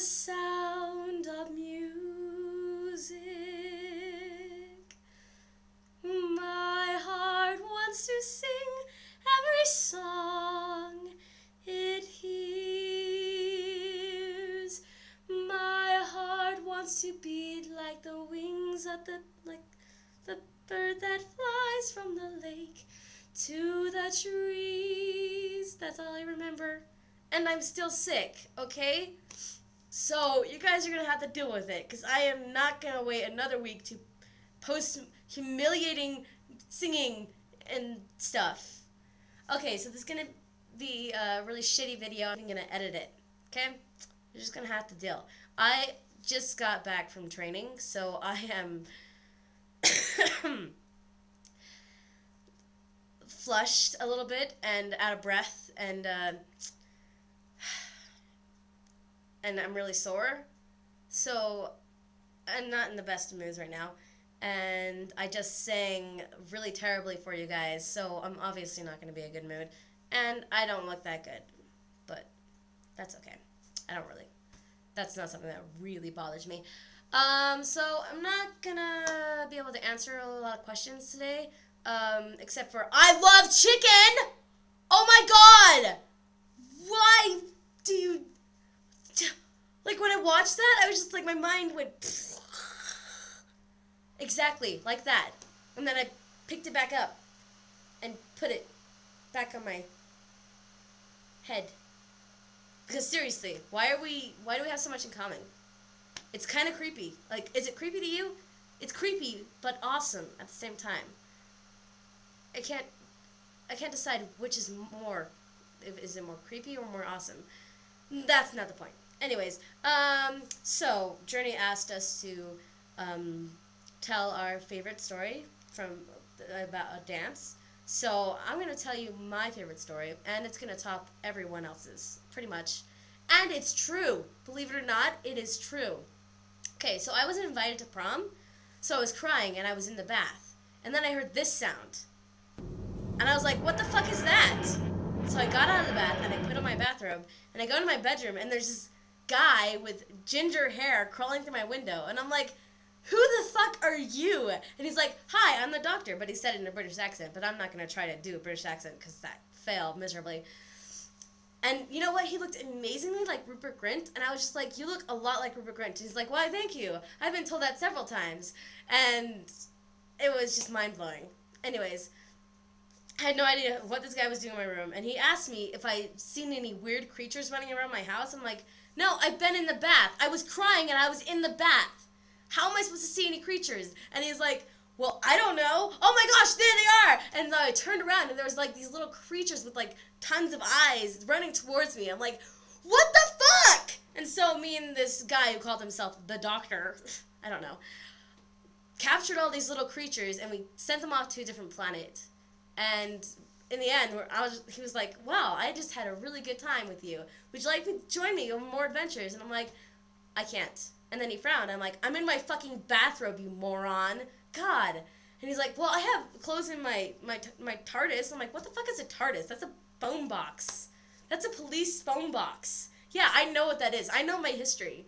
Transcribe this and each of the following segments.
the sound of music. My heart wants to sing every song it hears. My heart wants to beat like the wings of the bird that flies from the lake to the trees. That's all I remember. And I'm still sick, okay? So you guys are going to have to deal with it, because I am not going to wait another week to post humiliating singing and stuff. Okay, so this is going to be a really shitty video. I'm going to edit it, okay? You're just going to have to deal. I just got back from training, so I am flushed a little bit and out of breath, and I'm really sore, so I'm not in the best of moods right now, and I just sang really terribly for you guys, so I'm obviously not going to be in a good mood, and I don't look that good, but that's okay. That's not something that really bothers me. So I'm not gonna be able to answer a lot of questions today, except for, I love chicken! Oh my god! Why do you... Like, when I watched that, I was just like, my mind went... Exactly, like that. And then I picked it back up and put it back on my head. Because seriously, why do we have so much in common? It's kind of creepy. Like, is it creepy to you? It's creepy, but awesome at the same time. I can't decide which is more. Is it more creepy or more awesome? That's not the point. Anyways, so Journey asked us to tell our favorite story about a dance. So I'm going to tell you my favorite story, and it's going to top everyone else's, pretty much. And it's true. Believe it or not, it is true. Okay, so I was invited to prom, so I was crying, and I was in the bath. And then I heard this sound. And I was like, what the fuck is that? So I got out of the bath, and I put on my bathrobe, and I go to my bedroom, and there's this guy with ginger hair crawling through my window. And I'm like, who the fuck are you? And he's like, hi, I'm the doctor. But he said it in a British accent, but I'm not going to try to do a British accent because that failed miserably. And you know what? He looked amazingly like Rupert Grint, and I was just like, you look a lot like Rupert Grint. And he's like, why, thank you. I've been told that several times. And it was just mind-blowing. Anyways, I had no idea what this guy was doing in my room, and he asked me if I'd seen any weird creatures running around my house. I'm like, no, I've been in the bath. I was crying, and I was in the bath. How am I supposed to see any creatures? And he's like, well, I don't know. Oh my gosh, there they are! And I turned around, and there was like these little creatures with like tons of eyes running towards me. I'm like, what the fuck? And so me and this guy who called himself the doctor, I don't know, captured all these little creatures, and we sent them off to a different planet. And in the end, he was like, wow, I just had a really good time with you. Would you like to join me on more adventures? And I'm like, I can't. And then he frowned. I'm like, I'm in my fucking bathrobe, you moron. God. And he's like, well, I have clothes in my TARDIS. I'm like, what the fuck is a TARDIS? That's a phone box. That's a police phone box. Yeah, I know what that is. I know my history.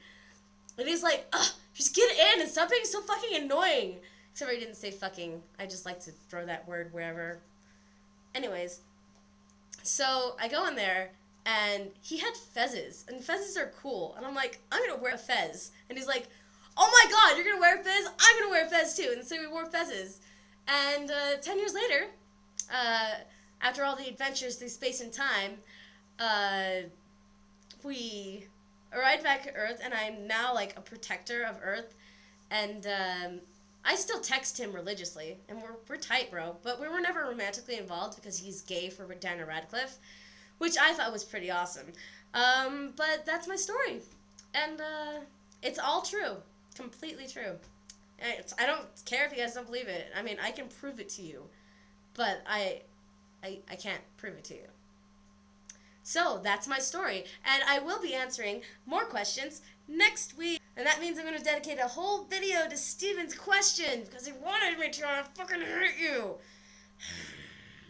And he's like, ugh, just get in and stop being so fucking annoying. Except for he didn't say fucking. I just like to throw that word wherever. Anyways, so I go in there, and he had fezzes, and fezzes are cool. And I'm like, I'm going to wear a fez. And he's like, oh my god, you're going to wear a fez? I'm going to wear a fez too. And so we wore fezzes. And 10 years later, after all the adventures through space and time, we arrived back at Earth, and I'm now like a protector of Earth. And I still text him religiously, and we're tight, bro. But we were never romantically involved because he's gay for Daniel Radcliffe, which I thought was pretty awesome. But that's my story, and it's all true, completely true. I don't care if you guys don't believe it. I mean, I can prove it to you, but I can't prove it to you. So that's my story, and I will be answering more questions next week. And that means I'm going to dedicate a whole video to Steven's question, because he wanted me to, and I fucking hate you.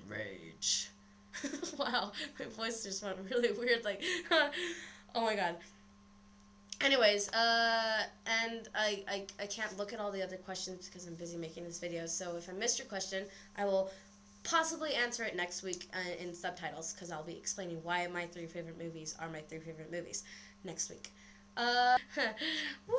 Rage. Wow, my voice just went really weird, like, oh my god. Anyways, and I can't look at all the other questions because I'm busy making this video, so if I missed your question, I will possibly answer it next week in subtitles, because I'll be explaining why my 3 favorite movies are my 3 favorite movies next week. Woo!